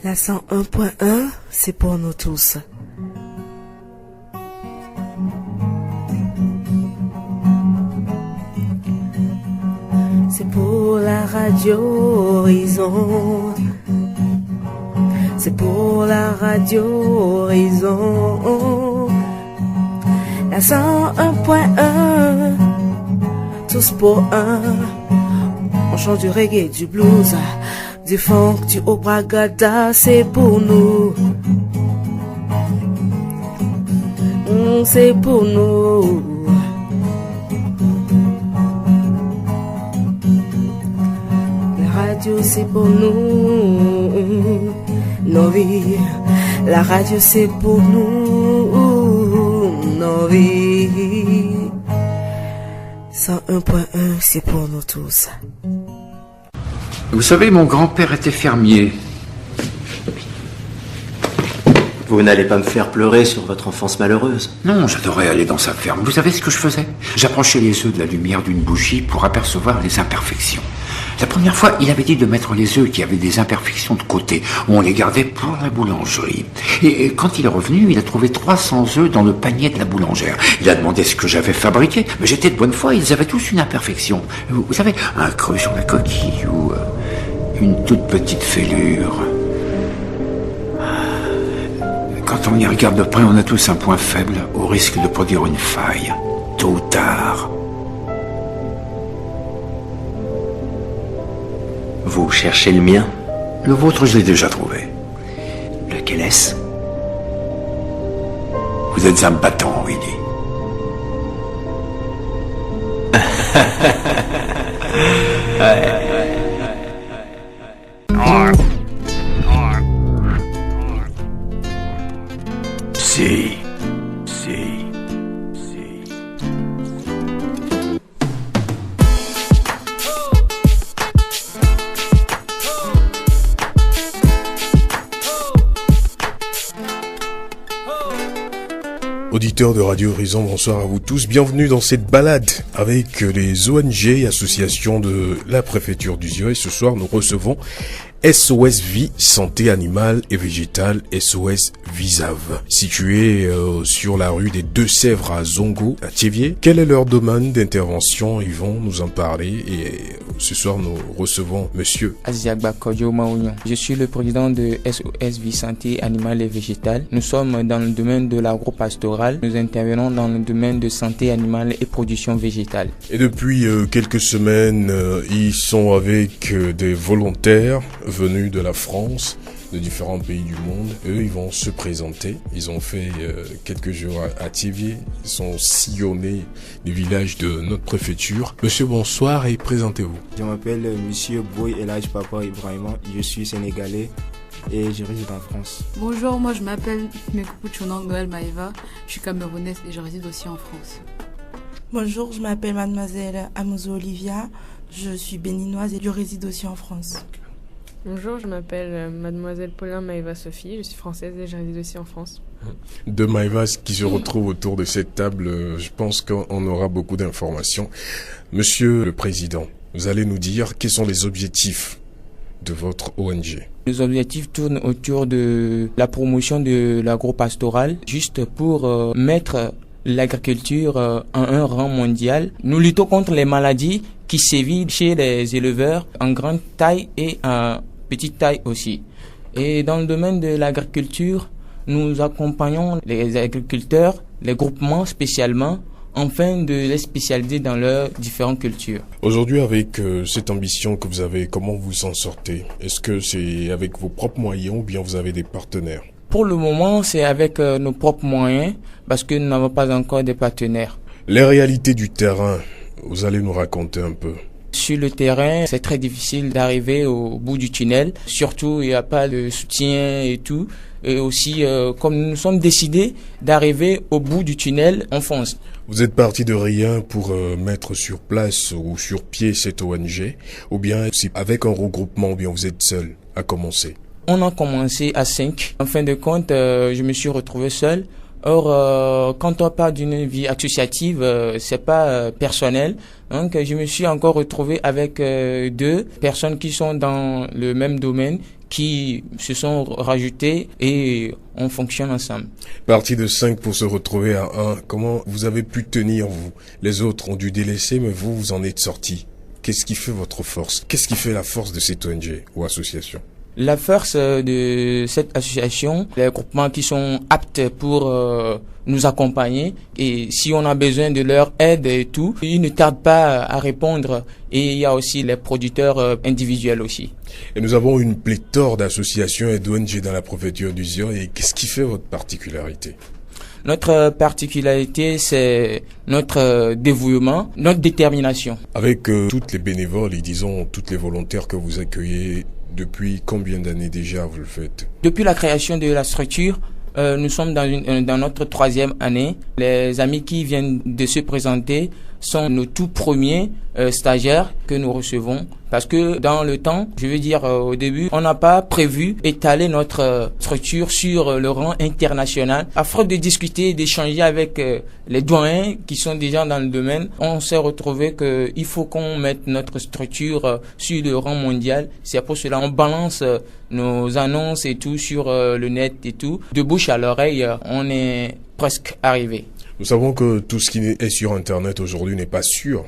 La 101.1, c'est pour nous tous. C'est pour la radio Horizon. C'est pour la radio Horizon. La 101.1, tous pour un. On chante du reggae, du blues, du funk, du obragada, c'est pour nous. C'est pour nous. La radio, c'est pour nous. Nos vies. La radio, c'est pour nous. Nos vies. 101.1, c'est pour nous tous. Vous savez, mon grand-père était fermier. Vous n'allez pas me faire pleurer sur votre enfance malheureuse. Non, j'adorais aller dans sa ferme. Vous savez ce que je faisais? J'approchais les œufs de la lumière d'une bougie pour apercevoir les imperfections. La première fois, il avait dit de mettre les œufs qui avaient des imperfections de côté. On les gardait pour la boulangerie. Et quand il est revenu, il a trouvé 300 œufs dans le panier de la boulangère. Il a demandé ce que j'avais fabriqué, mais j'étais de bonne foi, ils avaient tous une imperfection. Vous savez, un creux sur la coquille ou une toute petite fêlure. Quand on y regarde de près, on a tous un point faible, au risque de produire une faille, tôt ou tard. Vous cherchez le mien? Le vôtre, je l'ai déjà trouvé. Lequel est-ce? Vous êtes un battant, Willy. Si. Auditeurs de Radio Horizon, bonsoir à vous tous. Bienvenue dans cette balade avec les ONG et associations de la préfecture d'Uzieu. Et ce soir, nous recevons SOS Vie, Santé Animale et Végétale, SOS Visave, situé sur la rue des Deux-Sèvres à Zongo, à Thiévier. Quel est leur domaine d'intervention? Ils vont nous en parler et ce soir nous recevons Monsieur Aziagba Kodjo Maounion. Je suis le président de SOS Vie, Santé Animale et Végétale. Nous sommes dans le domaine de l'agro-pastoral. Nous intervenons dans le domaine de santé animale et production végétale. Et depuis quelques semaines, ils sont avec des volontaires venus de la France, de différents pays du monde. Eux, ils vont se présenter. Ils ont fait quelques jours à Thiévier. Ils sont sillonnés du village de notre préfecture. Monsieur, bonsoir et présentez-vous. Je m'appelle Monsieur Boy Elhaj Papa Ibrahima. Je suis sénégalais et je réside en France. Bonjour, moi je m'appelle Mekoukou Chonang Noël Maïva. Je suis camerounaise et je réside aussi en France. Bonjour, je m'appelle Mademoiselle Amozo Olivia. Je suis béninoise et je réside aussi en France. Bonjour, je m'appelle Mademoiselle Paulin Maïva Sophie, je suis française et je réside aussi en France. Deux Maïvas qui se retrouvent autour de cette table, je pense qu'on aura beaucoup d'informations. Monsieur le Président, vous allez nous dire quels sont les objectifs de votre ONG. Les objectifs tournent autour de la promotion de l'agro-pastoral, juste pour mettre l'agriculture en un rang mondial. Nous luttons contre les maladies qui sévissent chez les éleveurs en grande taille et en petite taille aussi. Et dans le domaine de l'agriculture, nous accompagnons les agriculteurs, les groupements spécialement, afin de les spécialiser dans leurs différentes cultures. Aujourd'hui, avec cette ambition que vous avez, comment vous en sortez? Est-ce que c'est avec vos propres moyens ou bien vous avez des partenaires? Pour le moment, c'est avec nos propres moyens parce que nous n'avons pas encore de partenaires. Les réalités du terrain, vous allez nous raconter un peu. Sur le terrain, c'est très difficile d'arriver au bout du tunnel. Surtout, il n'y a pas de soutien et tout. Et aussi, comme nous sommes décidés d'arriver au bout du tunnel, on fonce. Vous êtes parti de rien pour mettre sur place ou sur pied cette ONG, ou bien si avec un regroupement, ou bien vous êtes seul à commencer? On a commencé à 5. En fin de compte, je me suis retrouvé seul Or, quand on parle d'une vie associative, c'est pas personnel. Donc, je me suis encore retrouvé avec 2 personnes qui sont dans le même domaine, qui se sont rajoutées et on fonctionne ensemble. Parti de 5 pour se retrouver à 1, comment vous avez pu tenir, vous? Les autres ont dû délaisser, mais vous en êtes sortis. Qu'est-ce qui fait votre force? Qu'est-ce qui fait la force de cette ONG ou association? La force de cette association, les groupements qui sont aptes pour nous accompagner, et si on a besoin de leur aide et tout, ils ne tardent pas à répondre. Et il y a aussi les producteurs individuels aussi. Et nous avons une pléthore d'associations et d'ONG dans la préfecture du Zion. Et qu'est-ce qui fait votre particularité? Notre particularité, c'est notre dévouement, notre détermination. Avec toutes les bénévoles et disons toutes les volontaires que vous accueillez, depuis combien d'années déjà vous le faites? Depuis la création de la structure, nous sommes dans notre 3e année. Les amis qui viennent de se présenter sont nos tout premiers stagiaires que nous recevons. Parce que dans le temps, je veux dire au début, on n'a pas prévu étaler notre structure sur le rang international. Afin de discuter, d'échanger avec les doyens qui sont déjà dans le domaine, on s'est retrouvé qu'il faut qu'on mette notre structure sur le rang mondial. C'est pour cela on balance nos annonces et tout sur le net et tout. De bouche à l'oreille, on est presque arrivé. Nous savons que tout ce qui est sur Internet aujourd'hui n'est pas sûr.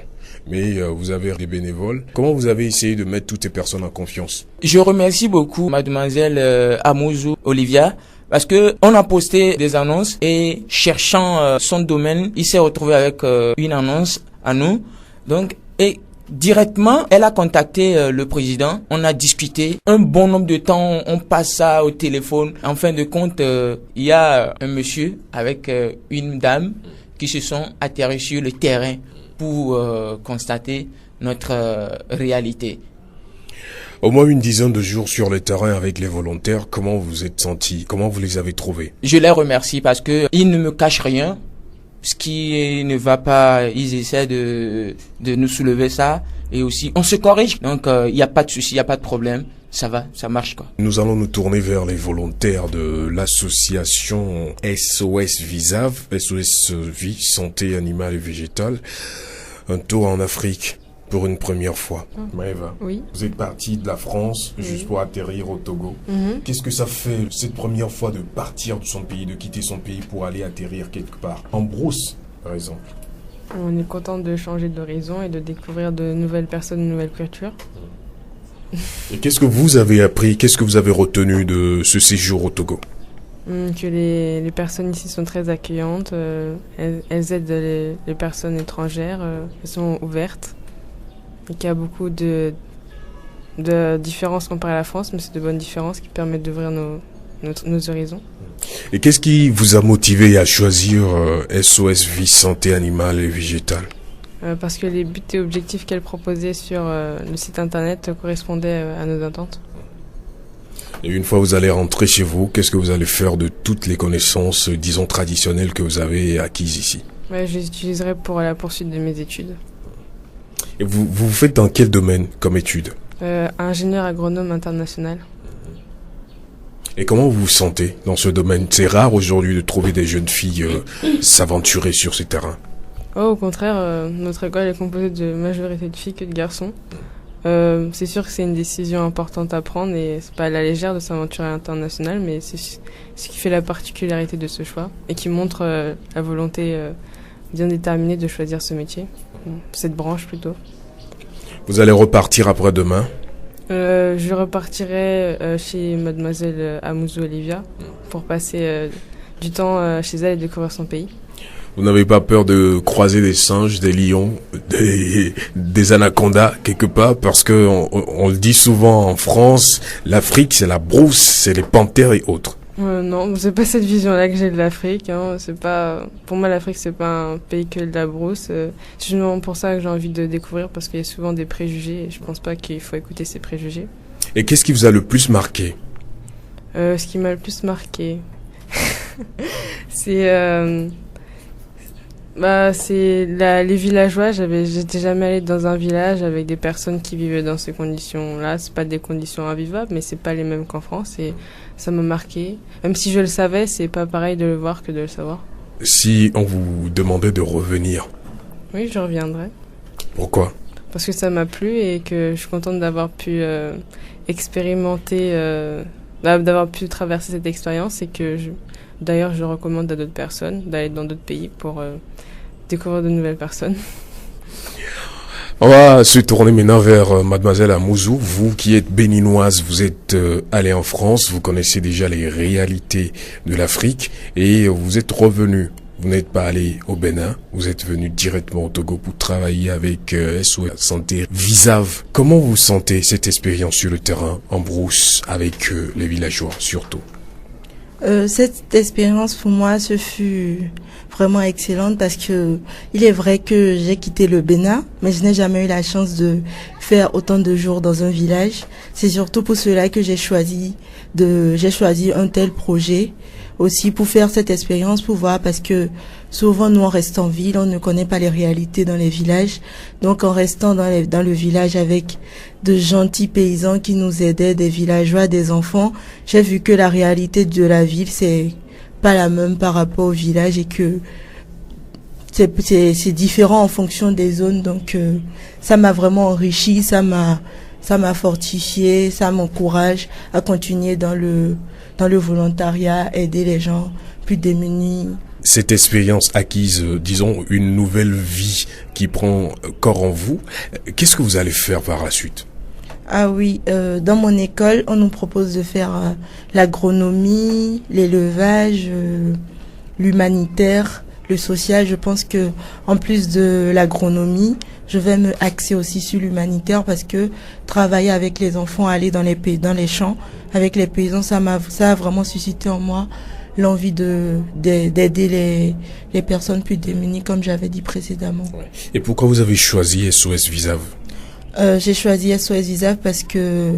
Mais vous avez des bénévoles. Comment vous avez essayé de mettre toutes ces personnes en confiance? Je remercie beaucoup mademoiselle Amouzou Olivia parce que on a posté des annonces et cherchant son domaine, il s'est retrouvé avec une annonce à nous. Donc directement, elle a contacté le président. On a discuté un bon nombre de temps. On passe ça au téléphone. En fin de compte, il y a un monsieur avec une dame qui se sont atterrés sur le terrain pour constater notre réalité. Au moins une dizaine de jours sur le terrain avec les volontaires, comment vous êtes sentis? Comment vous les avez trouvés? Je les remercie parce que ils ne me cachent rien. Ce qui ne va pas, ils essaient de nous soulever ça. Et aussi, on se corrige. Donc, il n'y a pas de souci, il n'y a pas de problème. Ça va, ça marche quoi. Nous allons nous tourner vers les volontaires de l'association SOS Visav, SOS Vie, Santé Animale et Végétale. Un tour en Afrique pour une première fois. Maëva, oui. Vous êtes partie de la France juste pour atterrir au Togo. Qu'est-ce que ça fait cette première fois de partir de son pays, de quitter son pays pour aller atterrir quelque part? En brousse, par exemple. On est content de changer d'horizon et de découvrir de nouvelles personnes, de nouvelles cultures. Et qu'est-ce que vous avez appris, qu'est-ce que vous avez retenu de ce séjour au Togo? Que les personnes ici sont très accueillantes, elles aident les personnes étrangères, elles sont ouvertes. Et qu'il y a beaucoup de différences comparées à la France, mais c'est de bonnes différences qui permettent d'ouvrir nos horizons. Et qu'est-ce qui vous a motivé à choisir SOS Vie Santé Animale et Végétale? Parce que les buts et objectifs qu'elle proposait sur le site internet correspondaient à nos attentes. Et une fois vous allez rentrer chez vous, qu'est-ce que vous allez faire de toutes les connaissances, disons, traditionnelles que vous avez acquises ici? Je les utiliserai pour la poursuite de mes études. Et vous faites dans quel domaine comme études? Ingénieur agronome international. Et comment vous vous sentez dans ce domaine? C'est rare aujourd'hui de trouver des jeunes filles s'aventurer sur ces terrains. Au contraire, notre école est composée de majorité de filles que de garçons. C'est sûr que c'est une décision importante à prendre et c'est pas à la légère de s'aventurer à l'international, mais c'est ce qui fait la particularité de ce choix et qui montre la volonté bien déterminée de choisir ce métier, cette branche plutôt. Vous allez repartir après-demain? Je repartirai chez mademoiselle Amouzou Olivia pour passer du temps chez elle et découvrir son pays. Vous n'avez pas peur de croiser des singes, des lions, des anacondas quelque part? Parce que on le dit souvent en France, l'Afrique c'est la brousse, c'est les panthères et autres. Non, c'est pas cette vision-là que j'ai de l'Afrique. C'est pas, pour moi, l'Afrique c'est pas un pays que de la brousse. C'est justement pour ça que j'ai envie de découvrir, parce qu'il y a souvent des préjugés et je pense pas qu'il faut écouter ces préjugés. Et qu'est-ce qui vous a le plus marqué? Ce qui m'a le plus marqué, c'est C'est les villageois. J'étais jamais allée dans un village avec des personnes qui vivaient dans ces conditions-là. C'est pas des conditions invivables, mais c'est pas les mêmes qu'en France et ça m'a marqué. Même si je le savais, c'est pas pareil de le voir que de le savoir. Si on vous demandait de revenir. Oui, je reviendrai. Pourquoi? Parce que ça m'a plu et que je suis contente d'avoir pu expérimenter, d'avoir pu traverser cette expérience et que d'ailleurs je recommande à d'autres personnes d'aller dans d'autres pays pour découvrir de nouvelles personnes. On va se tourner maintenant vers Mademoiselle Amouzou. Vous qui êtes béninoise, vous êtes allée en France, vous connaissez déjà les réalités de l'Afrique et vous êtes revenue. Vous n'êtes pas allé au Bénin, vous êtes venu directement au Togo pour travailler avec SOS Santé Visave. Comment vous sentez cette expérience sur le terrain, en brousse, avec les villageois surtout? Cette expérience pour moi ce fut vraiment excellente parce que il est vrai que j'ai quitté le Bénin, mais je n'ai jamais eu la chance de faire autant de jours dans un village. C'est surtout pour cela que j'ai choisi un tel projet aussi pour faire cette expérience, pour voir, parce que souvent nous on reste en ville, on ne connaît pas les réalités dans les villages. Donc en restant dans le village avec de gentils paysans qui nous aidaient, des villageois, des enfants, j'ai vu que la réalité de la ville c'est pas la même par rapport au village et que c'est différent en fonction des zones. Donc ça m'a vraiment enrichi, ça m'a fortifié, ça m'encourage à continuer dans le volontariat, aider les gens plus démunis. Cette expérience acquise, disons, une nouvelle vie qui prend corps en vous, qu'est-ce que vous allez faire par la suite? Ah oui, dans mon école, on nous propose de faire l'agronomie, l'élevage, l'humanitaire, le social. Je pense que en plus de l'agronomie, je vais me axer aussi sur l'humanitaire parce que travailler avec les enfants, aller dans les champs avec les paysans, ça a vraiment suscité en moi l'envie d'aider les personnes plus démunies, comme j'avais dit précédemment. Et pourquoi vous avez choisi SOS Visave? J'ai choisi SOS Visave parce que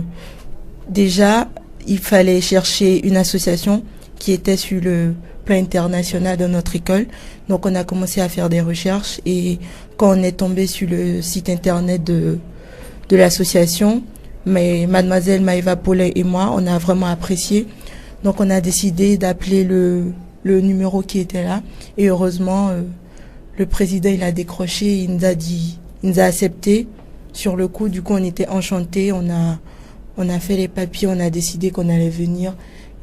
déjà, il fallait chercher une association qui était sur le plan international de notre école. Donc on a commencé à faire des recherches et quand on est tombé sur le site internet de l'association, mais Mademoiselle Maïva Paulet et moi, on a vraiment apprécié. Donc on a décidé d'appeler le numéro qui était là et heureusement le président il a décroché, il nous a accepté sur le coup. Du coup on était enchantés, on a fait les papiers, on a décidé qu'on allait venir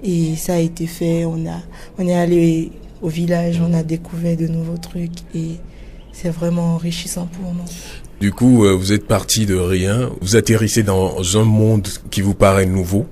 et ça a été fait. On est allé au village, on a découvert de nouveaux trucs et c'est vraiment enrichissant pour nous. Du coup, vous êtes parti de rien, vous atterrissez dans un monde qui vous paraît nouveau.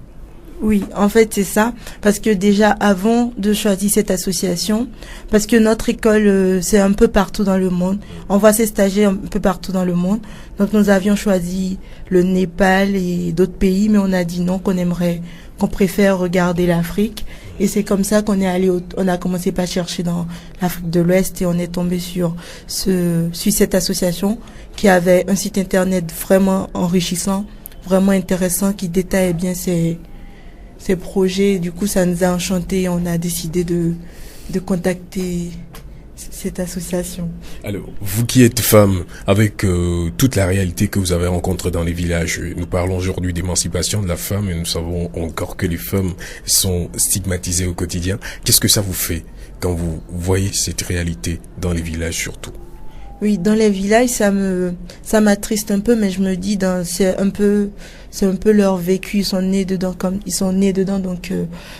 Oui, en fait c'est ça, parce que déjà avant de choisir cette association, parce que notre école c'est un peu partout dans le monde, on voit ces stagiaires un peu partout dans le monde, donc nous avions choisi le Népal et d'autres pays, mais on a dit non, qu'on préfère regarder l'Afrique, et c'est comme ça qu'on est allé, on a commencé par chercher dans l'Afrique de l'Ouest et on est tombé sur cette association qui avait un site internet vraiment enrichissant, vraiment intéressant, qui détaillait bien ces projets. Du coup, ça nous a enchantés et on a décidé de contacter cette association. Alors, vous qui êtes femme, avec toute la réalité que vous avez rencontrée dans les villages, nous parlons aujourd'hui d'émancipation de la femme et nous savons encore que les femmes sont stigmatisées au quotidien. Qu'est-ce que ça vous fait quand vous voyez cette réalité dans les villages surtout? Oui, dans les villages, ça m'attriste un peu, mais je me dis, c'est un peu leur vécu, ils sont nés dedans, donc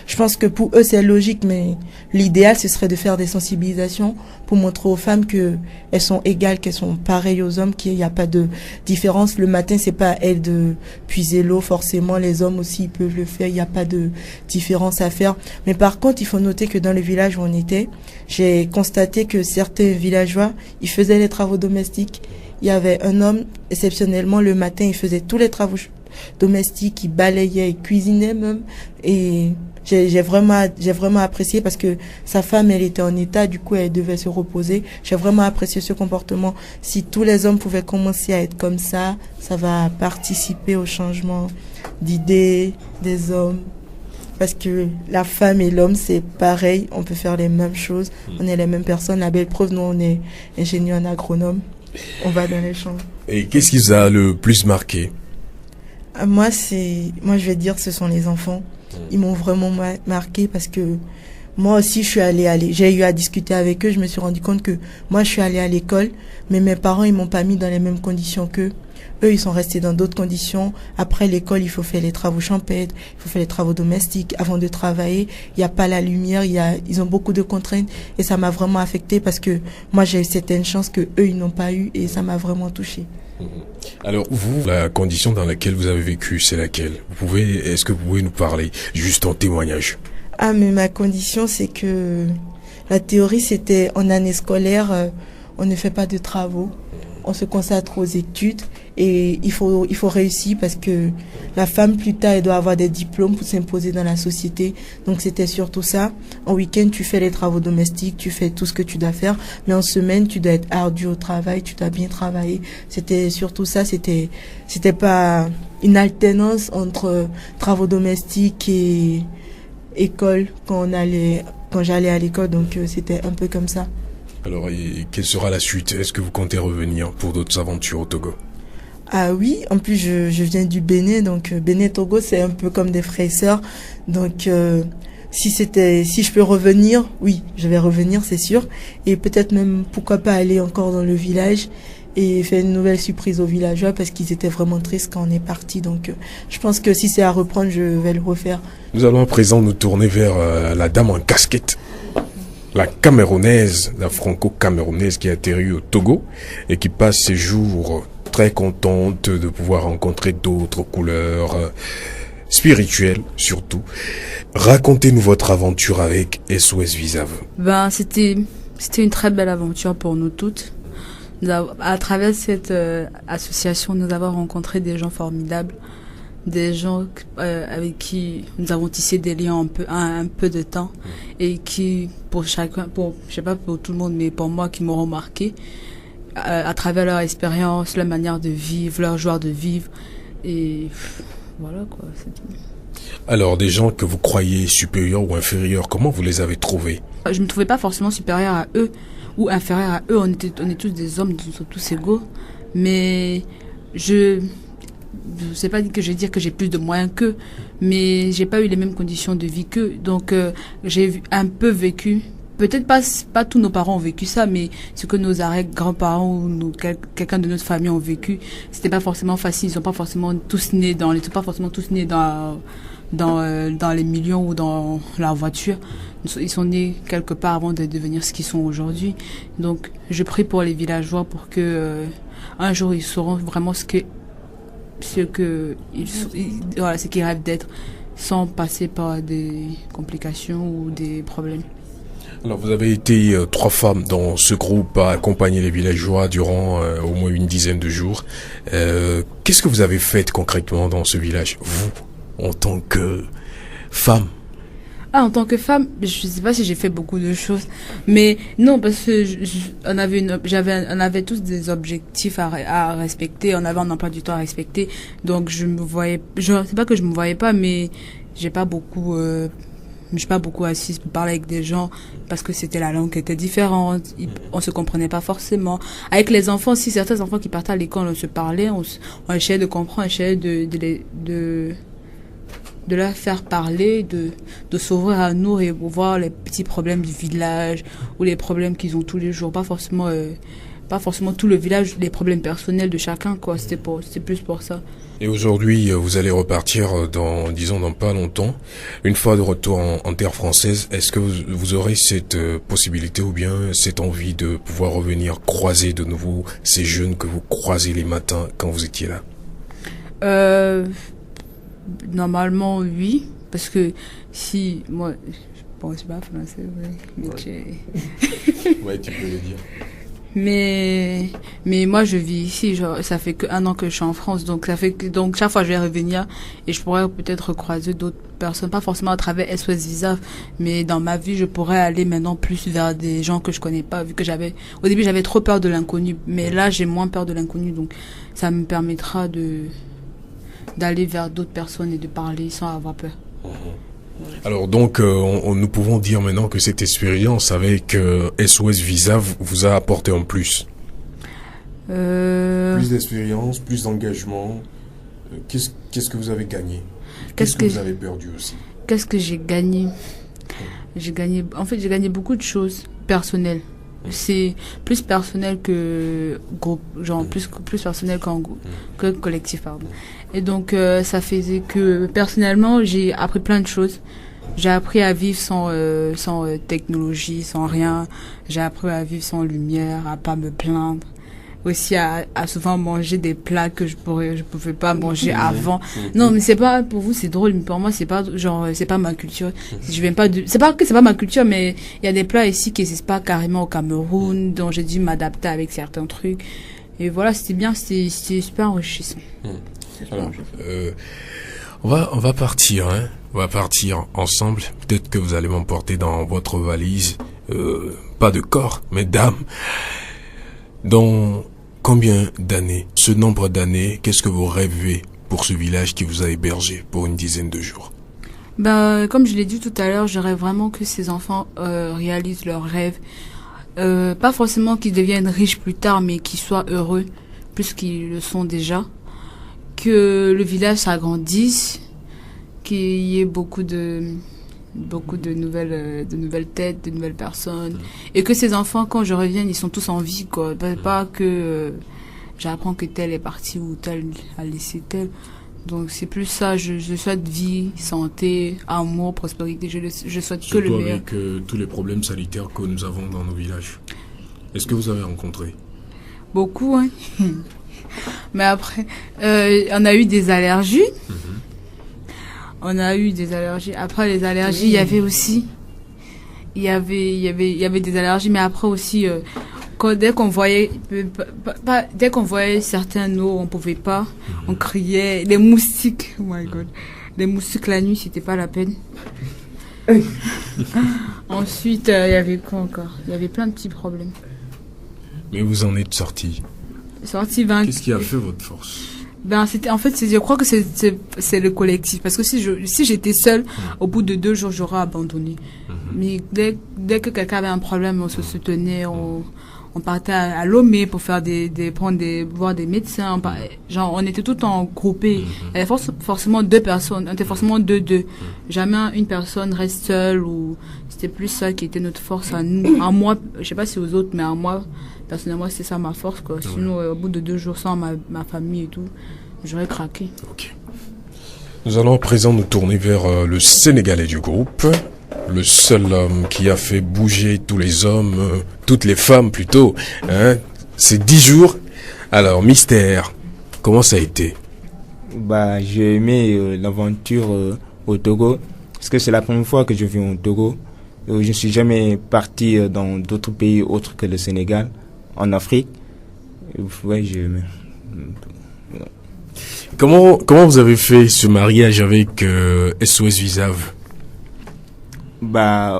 je pense que pour eux c'est logique, mais l'idéal ce serait de faire des sensibilisations pour montrer aux femmes que elles sont égales, qu'elles sont pareilles aux hommes, qu'il n'y a pas de différence. Le matin c'est pas à elles de puiser l'eau, forcément les hommes aussi ils peuvent le faire, il n'y a pas de différence à faire. Mais par contre il faut noter que dans le village où on était, j'ai constaté que certains villageois ils faisaient les travaux domestiques. Il y avait un homme, exceptionnellement le matin il faisait tous les travaux domestique, il balayait, il cuisinait même, et j'ai vraiment apprécié parce que sa femme elle était en état, du coup elle devait se reposer. J'ai vraiment apprécié ce comportement. Si tous les hommes pouvaient commencer à être comme ça va participer au changement d'idées des hommes parce que la femme et l'homme, c'est pareil, on peut faire les mêmes choses, on est les mêmes personnes. La belle preuve, nous, on est ingénieur en agronome, on va dans les champs. Et qu'est-ce qui vous a le plus marqué? Moi, je vais dire, ce sont les enfants. Ils m'ont vraiment marqué parce que moi aussi, j'ai eu à discuter avec eux. Je me suis rendu compte que moi, je suis allée à l'école, mais mes parents, ils m'ont pas mis dans les mêmes conditions qu'eux. Eux, ils sont restés dans d'autres conditions. Après l'école, il faut faire les travaux champêtres, il faut faire les travaux domestiques. Avant de travailler, il n'y a pas la lumière, ils ont beaucoup de contraintes. Et ça m'a vraiment affectée parce que moi, j'ai eu certaines chances que eux, ils n'ont pas eu et ça m'a vraiment touchée. Alors, vous, la condition dans laquelle vous avez vécu, c'est laquelle? Est-ce que vous pouvez nous parler, juste en témoignage? Ah, mais ma condition, c'est que la théorie, c'était en année scolaire, on ne fait pas de travaux, on se consacre aux études et il faut réussir parce que la femme, plus tard, elle doit avoir des diplômes pour s'imposer dans la société. Donc, c'était surtout ça. En week-end, tu fais les travaux domestiques, tu fais tout ce que tu dois faire. Mais en semaine, tu dois être ardu au travail, tu dois bien travailler. C'était surtout ça. C'était pas une alternance entre travaux domestiques et école quand j'allais à l'école. Donc, c'était un peu comme ça. Alors, quelle sera la suite? Est-ce que vous comptez revenir pour d'autres aventures au Togo? Ah oui, en plus je viens du Bénin, donc Bénin et Togo c'est un peu comme des frères et sœurs. Donc si je peux revenir, oui, je vais revenir, c'est sûr. Et peut-être même pourquoi pas aller encore dans le village et faire une nouvelle surprise aux villageois parce qu'ils étaient vraiment tristes quand on est parti. Donc je pense que si c'est à reprendre, je vais le refaire. Nous allons à présent nous tourner vers la dame en casquette. La Camerounaise, la franco-camerounaise qui atterrit au Togo et qui passe ses jours très contente de pouvoir rencontrer d'autres couleurs spirituelles surtout. Racontez-nous votre aventure avec SOS Visave. C'était une très belle aventure pour nous toutes. À travers cette association, nous avons rencontré des gens formidables, des gens avec qui nous avons tissé des liens un peu de temps et qui, je sais pas pour tout le monde, mais pour moi, qui m'auront marqué à travers leur expérience, leur manière de vivre, leur joie de vivre. Et voilà quoi. Alors, des gens que vous croyez supérieurs ou inférieurs, comment vous les avez trouvés? Je me trouvais pas forcément supérieur à eux ou inférieur à eux. On est tous des hommes, nous sommes tous égaux. Mais je sais pas que je vais dire que j'ai plus de moyens qu'eux, mais j'ai pas eu les mêmes conditions de vie qu'eux. Donc, j'ai un peu vécu. Peut-être pas tous nos parents ont vécu ça, mais ce que nos grands-parents ou quelqu'un de notre famille ont vécu, c'était pas forcément facile. Ils sont pas forcément tous nés dans les millions ou dans la voiture. Ils sont nés quelque part avant de devenir ce qu'ils sont aujourd'hui. Donc, je prie pour les villageois pour que un jour ils sauront vraiment ce qu'ils rêvent d'être, sans passer par des complications ou des problèmes. Alors, vous avez été 3 femmes dans ce groupe à accompagner les villageois durant au moins une dizaine de jours. Qu'est-ce que vous avez fait concrètement dans ce village, vous, en tant que femme? En tant que femme, je sais pas si j'ai fait beaucoup de choses, mais non, parce que on avait tous des objectifs à respecter, on avait un emploi du temps à respecter, donc je sais pas que je me voyais pas, mais j'ai pas beaucoup assise pour parler avec des gens parce que c'était la langue qui était différente, on se comprenait pas forcément. Avec les enfants, si certains enfants qui partaient à l'école, on se parlait, on essayait de comprendre, on essayait de leur faire parler, de s'ouvrir à nous et voir les petits problèmes du village ou les problèmes qu'ils ont tous les jours, pas forcément tout le village, les problèmes personnels de chacun, quoi. C'était plus pour ça. Et aujourd'hui, vous allez repartir dans pas longtemps. Une fois de retour en terre française, est-ce que vous aurez cette possibilité ou bien cette envie de pouvoir revenir croiser de nouveau ces jeunes que vous croisez les matins quand vous étiez là? Normalement, oui. Parce que si moi... Bon, c'est pas français, mais ouais, tu peux le dire. Mais moi je vis ici, ça fait que1 an que je suis en France, donc chaque fois je vais revenir et je pourrais peut-être croiser d'autres personnes, pas forcément à travers SOS Visave, mais dans ma vie je pourrais aller maintenant plus vers des gens que je connais pas, vu que au début j'avais trop peur de l'inconnu, mais là j'ai moins peur de l'inconnu, donc ça me permettra d'aller vers d'autres personnes et de parler sans avoir peur. Alors donc, nous pouvons dire maintenant que cette expérience avec SOS Visa vous a apporté en plus. Plus d'expérience, plus d'engagement. Qu'est-ce que vous avez gagné? Qu'est-ce que vous avez perdu aussi? Qu'est-ce que j'ai gagné? J'ai gagné beaucoup de choses personnelles. C'est plus personnel que groupe, genre plus personnel que collectif, pardon. Et donc ça faisait que personnellement j'ai appris plein de choses. J'ai appris à vivre sans technologie, sans rien. J'ai appris à vivre sans lumière, à pas me plaindre. Aussi à souvent manger des plats que je pouvais pas manger avant. Non, mais c'est pas, pour vous c'est drôle, mais pour moi c'est pas c'est pas ma culture. Je viens pas c'est pas que c'est pas ma culture, mais il y a des plats ici qui c'est pas carrément au Cameroun, dont j'ai dû m'adapter avec certains trucs. Et voilà, c'était bien, c'était super enrichissant. Alors, on va partir, hein. On va partir ensemble. Peut-être que vous allez m'emporter dans votre valise, pas de corps, mais d'âme. Dans combien d'années, ce nombre d'années, qu'est-ce que vous rêvez pour ce village qui vous a hébergé pour une dizaine de jours? Comme je l'ai dit tout à l'heure, je rêve vraiment que ces enfants réalisent leurs rêves. Pas forcément qu'ils deviennent riches plus tard, mais qu'ils soient heureux, plus qu'ils le sont déjà. Que le village s'agrandisse, qu'il y ait beaucoup de nouvelles têtes, de nouvelles personnes, et que ces enfants, quand je revienne, ils sont tous en vie, quoi. Pas que j'apprends que tel est parti ou tel a laissé tel. Donc c'est plus ça. Je souhaite vie, santé, amour, prospérité. Je souhaite que le meilleur. Surtout avec tous les problèmes sanitaires que nous avons dans nos villages. Est-ce que vous avez rencontré? Beaucoup, hein. Mais après, on a eu des allergies. On a eu des allergies. Après les allergies, il y avait aussi, il y avait des allergies, mais après aussi, dès qu'on voyait certains eaux, on pouvait pas, on criait. Les moustiques, oh my god, les moustiques la nuit, c'était pas la peine. Ensuite, il y avait quoi encore? Il y avait plein de petits problèmes. Mais vous en êtes sorti. Qu'est-ce qui a fait votre force? Je crois que c'est le collectif, parce que si j'étais seule, au bout de 2 jours, j'aurais abandonné. Mais dès que quelqu'un avait un problème, on se soutenait, on partait à Lomé pour faire voir des médecins, on était tout en groupé. Il y avait forcément 2 personnes, on était forcément 2. Jamais une personne reste seule, ou c'était plus ça qui était notre force à nous. À moi, je sais pas si aux autres, mais à moi, personnellement, c'est ça ma force, quoi. Sinon, au bout de 2 jours sans ma famille et tout, j'aurais craqué. Ok. Nous allons à présent nous tourner vers le Sénégalais du groupe, le seul homme qui a fait bouger tous les hommes, toutes les femmes plutôt, hein. C'est 10 jours. Alors, Mystère, comment ça a été? J'ai aimé l'aventure au Togo, parce que c'est la première fois que je viens au Togo. Je ne suis jamais parti dans d'autres pays autres que le Sénégal, en Afrique. Ouais, j'ai aimé. Comment vous avez fait ce mariage avec SOS Visa?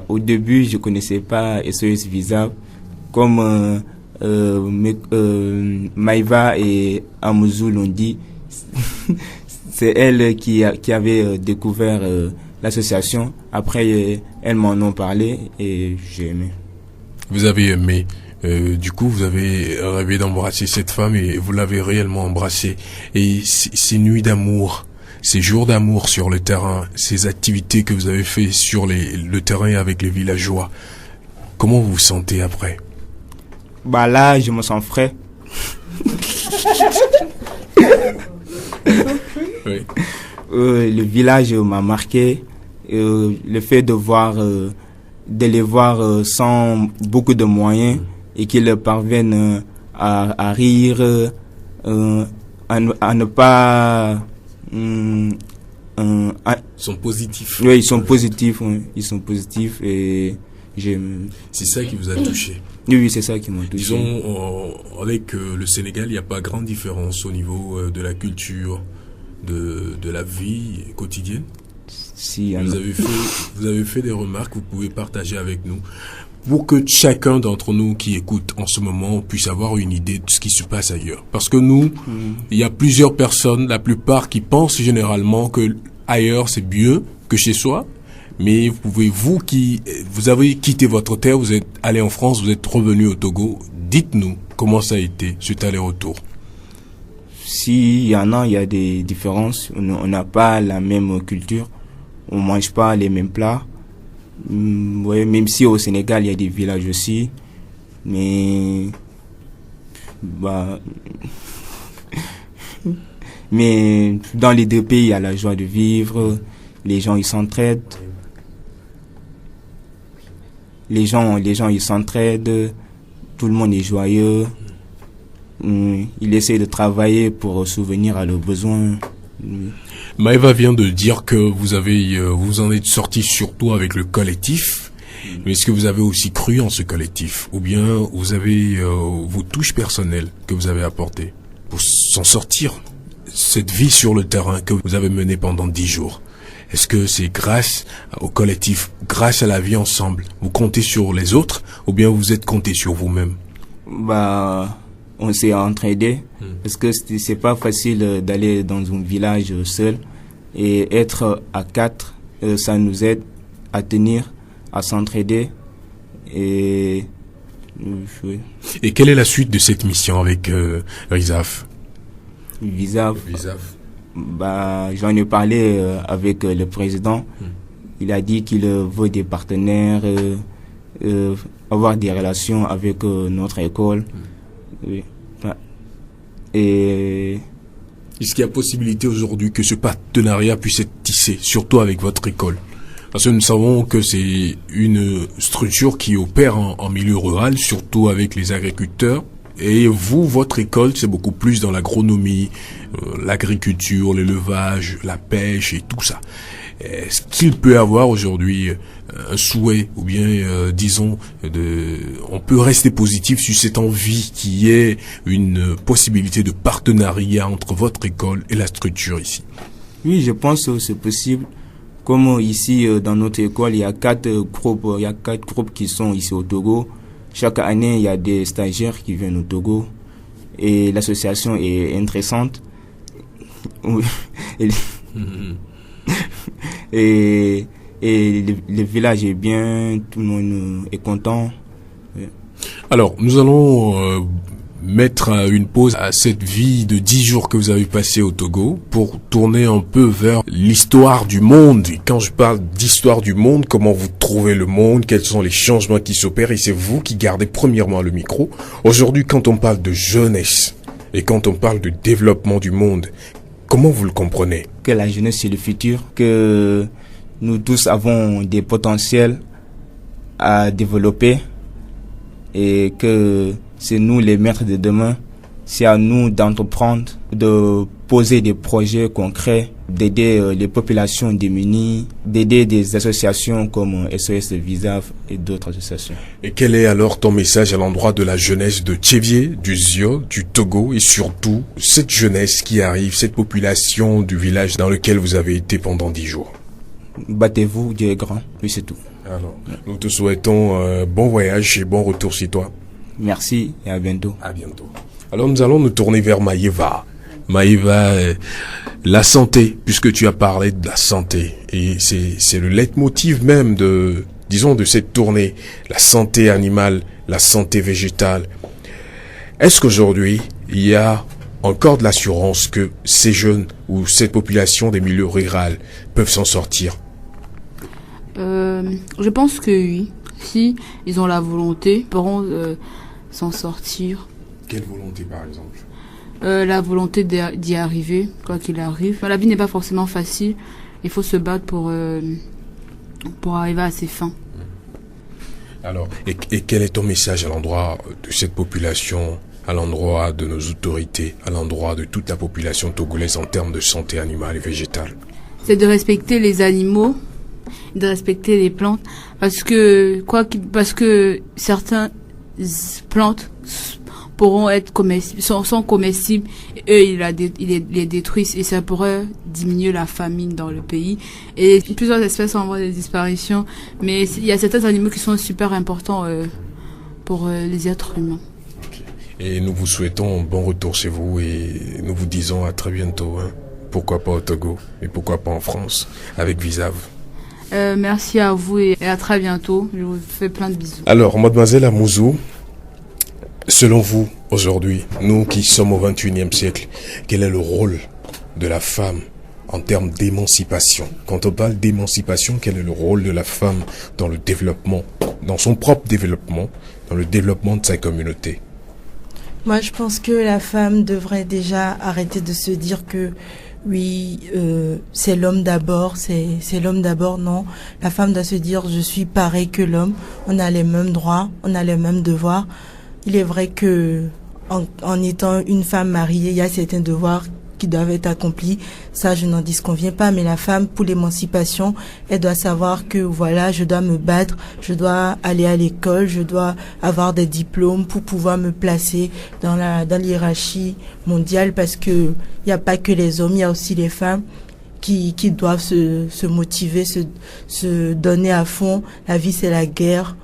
Au début, je connaissais pas SOS Visa. Comme Maïva et Amouzou l'ont dit, c'est elle qui avait découvert l'association. Après, elles m'en ont parlé et j'ai aimé. Vous avez aimé. Du coup, vous avez rêvé d'embrasser cette femme et vous l'avez réellement embrassée. Et ces nuits d'amour, ces jours d'amour sur le terrain, ces activités que vous avez fait sur le terrain avec les villageois, comment vous vous sentez après? Là, je me sens frais. Oui. Le village m'a marqué. Le fait de les voir sans beaucoup de moyens et qu'ils parviennent à rire, à ne pas... Ils sont positifs. Oui, ils sont positifs. Oui. Ils sont positifs et c'est ça qui vous a touché. Oui, c'est ça qui m'a touché. Disons, avec le Sénégal, il n'y a pas grande différence au niveau de la culture, de la vie quotidienne. Si, vous avez fait des remarques, vous pouvez partager avec nous pour que chacun d'entre nous qui écoute en ce moment puisse avoir une idée de ce qui se passe ailleurs. Parce que nous, il y a plusieurs personnes, la plupart qui pensent généralement que ailleurs c'est mieux que chez soi, Mais vous avez quitté votre terre, vous êtes allé en France, vous êtes revenu au Togo. Dites-nous comment ça a été, cet aller-retour. S'il y en a, il y a des différences. On n'a pas la même culture. On mange pas les mêmes plats. Ouais, même si au Sénégal, il y a des villages aussi. Mais dans les deux pays, il y a la joie de vivre. Les gens, ils s'entraident. Les gens, ils s'entraident. Tout le monde est joyeux. Il essaie de travailler pour souvenir à leurs besoins. Maëva vient de dire que vous en êtes sorti surtout avec le collectif. Mais est-ce que vous avez aussi cru en ce collectif? Ou bien vous avez vos touches personnelles que vous avez apportées pour s'en sortir? Cette vie sur le terrain que vous avez menée pendant 10 jours. Est-ce que c'est grâce au collectif, grâce à la vie ensemble? Vous comptez sur les autres ou bien vous êtes compté sur vous-même? On s'est entraidé parce que c'est pas facile d'aller dans un village seul, et être à 4, ça nous aide à tenir, à s'entraider. Et quelle est la suite de cette mission avec Rizaf? Vizaf. J'en ai parlé avec le président. Il a dit qu'il veut des partenaires, avoir des relations avec notre école. Oui. Et est-ce qu'il y a possibilité aujourd'hui que ce partenariat puisse être tissé, surtout avec votre école? Parce que nous savons que c'est une structure qui opère en milieu rural, surtout avec les agriculteurs. Et vous, votre école, c'est beaucoup plus dans l'agronomie, l'agriculture, l'élevage, la pêche et tout ça. Est-ce qu'il peut y avoir aujourd'hui un souhait, ou bien on peut rester positif sur cette envie qui est une possibilité de partenariat entre votre école et la structure ici? Oui, je pense que c'est possible. Comme ici dans notre école, il y a 4 groupes qui sont ici au Togo. Chaque année, il y a des stagiaires qui viennent au Togo et l'association est intéressante. Et le village est bien, tout le monde est content. Alors, nous allons mettre une pause à cette vie de 10 jours que vous avez passé au Togo pour tourner un peu vers l'histoire du monde. Et quand je parle d'histoire du monde, comment vous trouvez le monde, quels sont les changements qui s'opèrent, et c'est vous qui gardez premièrement le micro. Aujourd'hui, quand on parle de jeunesse et quand on parle de développement du monde, comment vous le comprenez? Que la jeunesse c'est le futur, que nous tous avons des potentiels à développer et que c'est nous les maîtres de demain. C'est à nous d'entreprendre, de poser des projets concrets, d'aider les populations démunies, d'aider des associations comme SOS Vizaf et d'autres associations. Et quel est alors ton message à l'endroit de la jeunesse de Tchévié, du Zio, du Togo et surtout cette jeunesse qui arrive, cette population du village dans lequel vous avez été pendant 10 jours? Battez-vous, Dieu est grand, oui c'est tout. Alors, nous te souhaitons bon voyage et bon retour chez toi. Merci et à bientôt. À bientôt. Alors nous allons nous tourner vers Maëva. Maëva, la santé, puisque tu as parlé de la santé, et c'est le leitmotiv même de cette tournée, la santé animale, la santé végétale. Est-ce qu'aujourd'hui, il y a encore de l'assurance que ces jeunes ou cette population des milieux ruraux peuvent s'en sortir? Je pense que oui. Si ils ont la volonté, ils pourront s'en sortir. Quelle volonté, par exemple? La volonté d'y arriver, quoi qu'il arrive. La vie n'est pas forcément facile. Il faut se battre pour arriver à ses fins. Alors, et quel est ton message à l'endroit de cette population, à l'endroit de nos autorités, à l'endroit de toute la population togolaise en termes de santé animale et végétale? C'est de respecter les animaux, de respecter les plantes, parce que certaines plantes pourront être sont comestibles, et eux ils les détruisent, et ça pourrait diminuer la famine dans le pays. Et plusieurs espèces sont en voie de disparition, mais il y a certains animaux qui sont super importants pour les êtres humains. Et nous vous souhaitons un bon retour chez vous et nous vous disons à très bientôt. Pourquoi pas au Togo et pourquoi pas en France avec Visav. Merci à vous et à très bientôt. Je vous fais plein de bisous. Alors, mademoiselle Amouzou, selon vous, aujourd'hui, nous qui sommes au XXIe siècle, quel est le rôle de la femme en termes d'émancipation? Quand on parle d'émancipation, quel est le rôle de la femme dans le développement, dans son propre développement, dans le développement de sa communauté? Moi, je pense que la femme devrait déjà arrêter de se dire que oui, c'est l'homme d'abord, c'est l'homme d'abord. Non, la femme doit se dire je suis pareil que l'homme, on a les mêmes droits, on a les mêmes devoirs. Il est vrai que en étant une femme mariée, il y a certains devoirs qui doivent être accomplis. Ça, je n'en disconviens pas, mais la femme, pour l'émancipation, elle doit savoir que voilà, je dois me battre, je dois aller à l'école, je dois avoir des diplômes pour pouvoir me placer dans l'hiérarchie mondiale, parce que il n'y a pas que les hommes, il y a aussi les femmes qui doivent se motiver, se donner à fond. La vie, c'est la guerre.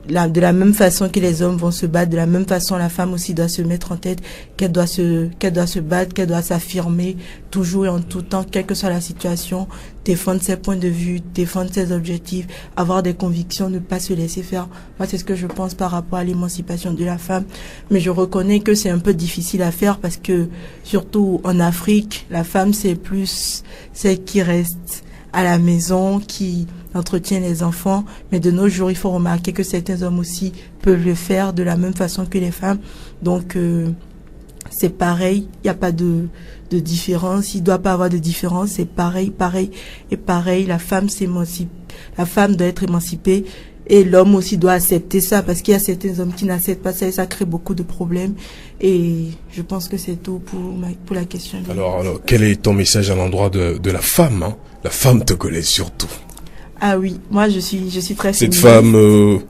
De la même façon que les hommes vont se battre, de la même façon la femme aussi doit se mettre en tête qu'elle doit se battre, qu'elle doit s'affirmer toujours et en tout temps, quelle que soit la situation, défendre ses points de vue, défendre ses objectifs, avoir des convictions, ne pas se laisser faire. Moi, c'est ce que je pense par rapport à l'émancipation de la femme. Mais je reconnais que c'est un peu difficile à faire parce que, surtout en Afrique, la femme, c'est plus celle qui reste à la maison, qui entretient les enfants, mais de nos jours, il faut remarquer que certains hommes aussi peuvent le faire de la même façon que les femmes. Donc, c'est pareil, il n'y a pas de différence, il ne doit pas avoir de différence, c'est pareil. La femme s'émancipe, la femme doit être émancipée et l'homme aussi doit accepter ça, parce qu'il y a certains hommes qui n'acceptent pas ça et ça crée beaucoup de problèmes. Et je pense que c'est tout pour la question. Alors, quel est ton message à l'endroit de la femme, hein, la femme togolaise surtout? Ah oui, moi je suis très féministe. Cette femme,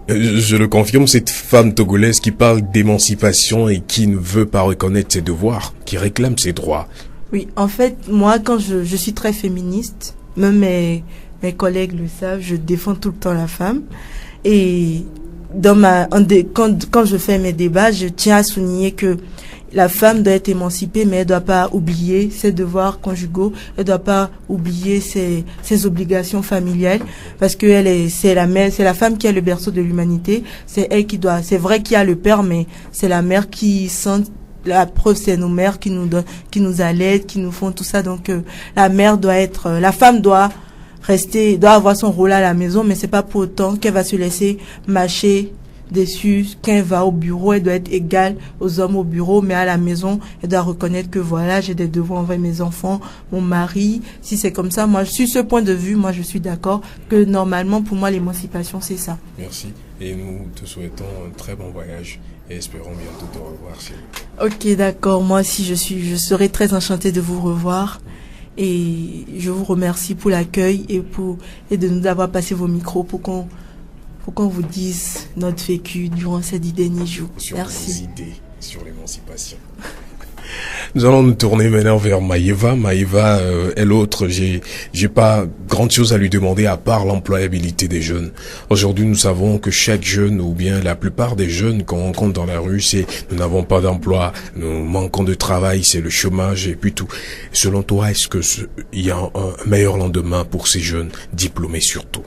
je le confirme, cette femme togolaise qui parle d'émancipation et qui ne veut pas reconnaître ses devoirs, qui réclame ses droits. Oui, en fait, moi quand je suis très féministe, même mes collègues le savent, je défends tout le temps la femme. Et quand je fais mes débats, je tiens à souligner que la femme doit être émancipée, mais elle doit pas oublier ses devoirs conjugaux, elle doit pas oublier ses obligations familiales, parce que c'est la mère, c'est la femme qui a le berceau de l'humanité, c'est elle qui doit, c'est vrai qu'il y a le père, mais c'est la mère qui sent, la preuve c'est nos mères qui nous donnent, qui nous allaitent, qui nous font tout ça, donc la femme doit avoir son rôle à la maison, mais c'est pas pour autant qu'elle va se laisser mâcher dessus. Quand elle va au bureau, elle doit être égale aux hommes au bureau, mais à la maison, elle doit reconnaître que voilà, j'ai des devoirs envers mes enfants, mon mari. Si c'est comme ça, moi, sur ce point de vue, moi, je suis d'accord que normalement, pour moi, l'émancipation, c'est ça. Merci. Et nous te souhaitons un très bon voyage et espérons bientôt te revoir chez nous. Ok, d'accord. Moi aussi, je serai très enchantée de vous revoir. Et je vous remercie pour l'accueil et de nous avoir passé vos micros pour qu'on vous dise notre vécu durant ces 10 derniers jours. Merci. Sur nos idées sur l'émancipation. Nous allons nous tourner maintenant vers Maïva. Maïva est l'autre. J'ai pas grande chose à lui demander à part l'employabilité des jeunes. Aujourd'hui, nous savons que chaque jeune, ou bien la plupart des jeunes qu'on rencontre dans la rue, c'est nous n'avons pas d'emploi, nous manquons de travail, c'est le chômage et puis tout. Selon toi, est-ce que il y a un meilleur lendemain pour ces jeunes diplômés surtout?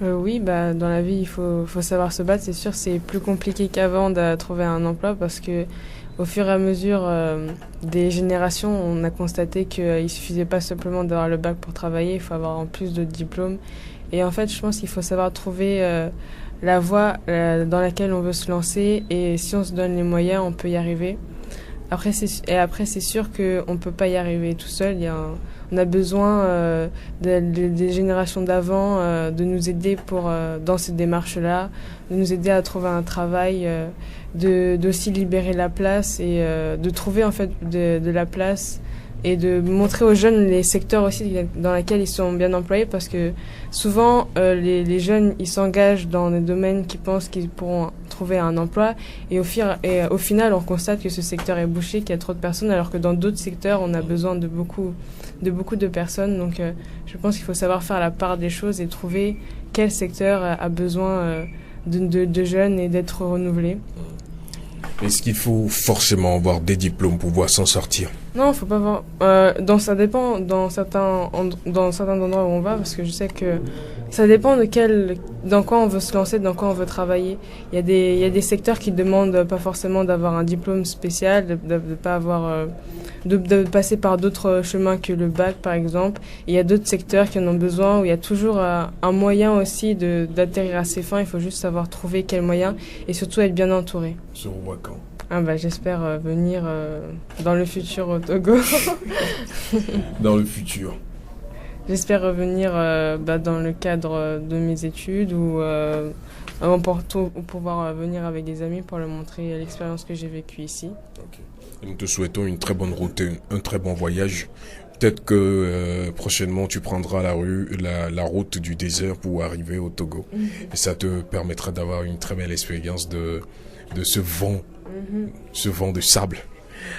Oui, dans la vie, il faut savoir se battre. C'est sûr, c'est plus compliqué qu'avant de trouver un emploi parce que au fur et à mesure des générations, on a constaté qu'il suffisait pas simplement d'avoir le bac pour travailler, il faut avoir en plus de diplômes. Et en fait, je pense qu'il faut savoir trouver la voie dans laquelle on veut se lancer, et si on se donne les moyens, on peut y arriver. Après, c'est sûr qu'on peut pas y arriver tout seul. On a besoin des générations d'avant de nous aider dans cette démarche-là, de nous aider à trouver un travail, d'aussi libérer la place et de trouver en fait de la place et de montrer aux jeunes les secteurs aussi dans lesquels ils sont bien employés, parce que souvent les jeunes ils s'engagent dans des domaines qu'ils pensent qu'ils pourront trouver un emploi, et au final on constate que ce secteur est bouché, qu'il y a trop de personnes, alors que dans d'autres secteurs on a besoin de beaucoup de personnes. Donc je pense qu'il faut savoir faire la part des choses et trouver quel secteur a besoin de jeunes et d'être renouvelé. Est-ce qu'il faut forcément avoir des diplômes pour pouvoir s'en sortir? Non, faut pas voir. Ça dépend dans certains endroits où on va, parce que je sais que ça dépend dans quoi on veut se lancer, dans quoi on veut travailler. Il y a des secteurs qui demandent pas forcément d'avoir un diplôme spécial, de pas avoir, de passer par d'autres chemins que le bac, par exemple. Et il y a d'autres secteurs qui en ont besoin, où il y a toujours un moyen aussi d'atterrir à ses fins. Il faut juste savoir trouver quel moyen et surtout être bien entouré. Se revoit quand? J'espère venir dans le futur au Togo. Dans le futur. J'espère revenir dans le cadre de mes études ou pouvoir venir avec des amis pour leur montrer l'expérience que j'ai vécue ici. Okay. Nous te souhaitons une très bonne route, un très bon voyage. Peut-être que prochainement tu prendras la route du désert pour arriver au Togo. Et ça te permettra d'avoir une très belle expérience de ce vent de sable.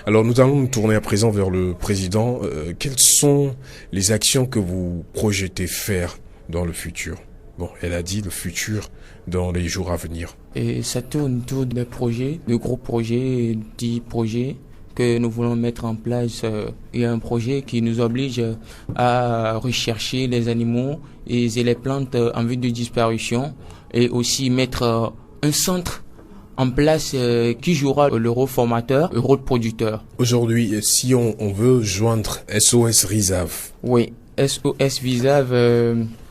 Alors nous allons nous tourner à présent vers le président. Quelles sont les actions que vous projetez faire dans le futur? Bon, elle a dit le futur dans les jours à venir. Et ça tourne autour des projets, de gros projets, 10 projets que nous voulons mettre en place. Il y a un projet qui nous oblige à rechercher les animaux et les plantes en vue de disparition et aussi mettre un centre en place qui jouera le rôle formateur, le rôle producteur. Aujourd'hui, si on veut joindre SOS Visave. Oui, SOS Visave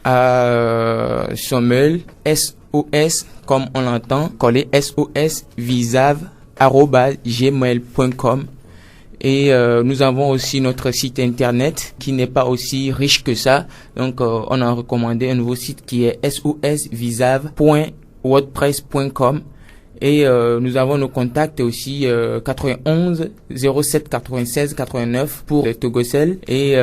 à son mail, SOS comme on l'entend, collé sosvisave@gmail.com. Et nous avons aussi notre site internet qui n'est pas aussi riche que ça. Donc on a recommandé un nouveau site qui est sosvisave.wordpress.com. Et nous avons nos contacts aussi 91 07 96 89 pour le Togocel et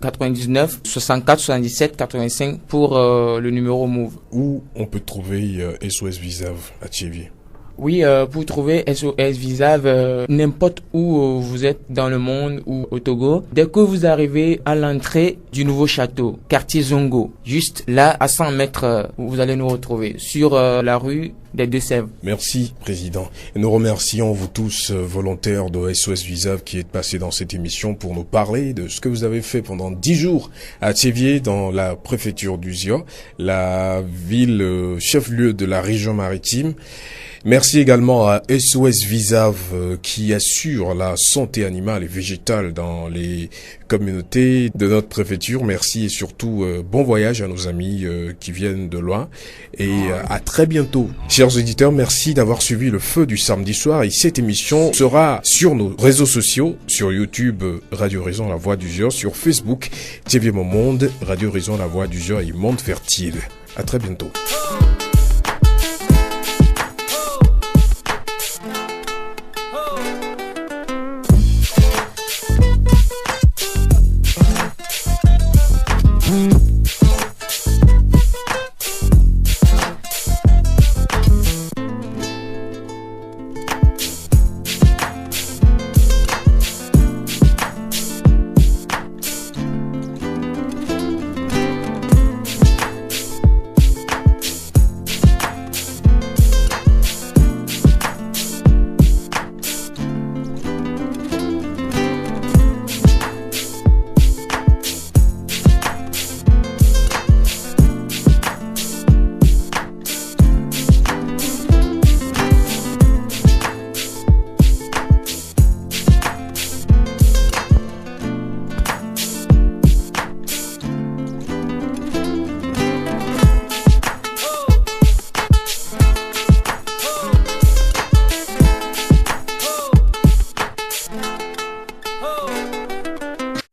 99 64 77 85 pour le numéro Move. Où on peut trouver SOS Visave à Thiévier? Oui, pour trouver SOS Visave n'importe où vous êtes dans le monde ou au Togo, dès que vous arrivez à l'entrée du nouveau château, quartier Zongo, juste là à 100 mètres, vous allez nous retrouver sur la rue des Deux-Sèvres. Merci, Président. Et nous remercions vous tous, volontaires de SOS Visave, qui êtes passés dans cette émission pour nous parler de ce que vous avez fait pendant 10 jours à Thiévier, dans la préfecture d'Uzio, la ville chef-lieu de la région maritime. Merci également à SOS Visave qui assure la santé animale et végétale dans les communautés de notre préfecture. Merci et surtout bon voyage à nos amis qui viennent de loin et à très bientôt. Chers auditeurs, merci d'avoir suivi le feu du samedi soir et cette émission sera sur nos réseaux sociaux, sur YouTube Radio Raison La Voix d'Uzio, sur Facebook TV Mon Monde, Radio Raison La Voix d'Uzio et Monde Fertile. À très bientôt.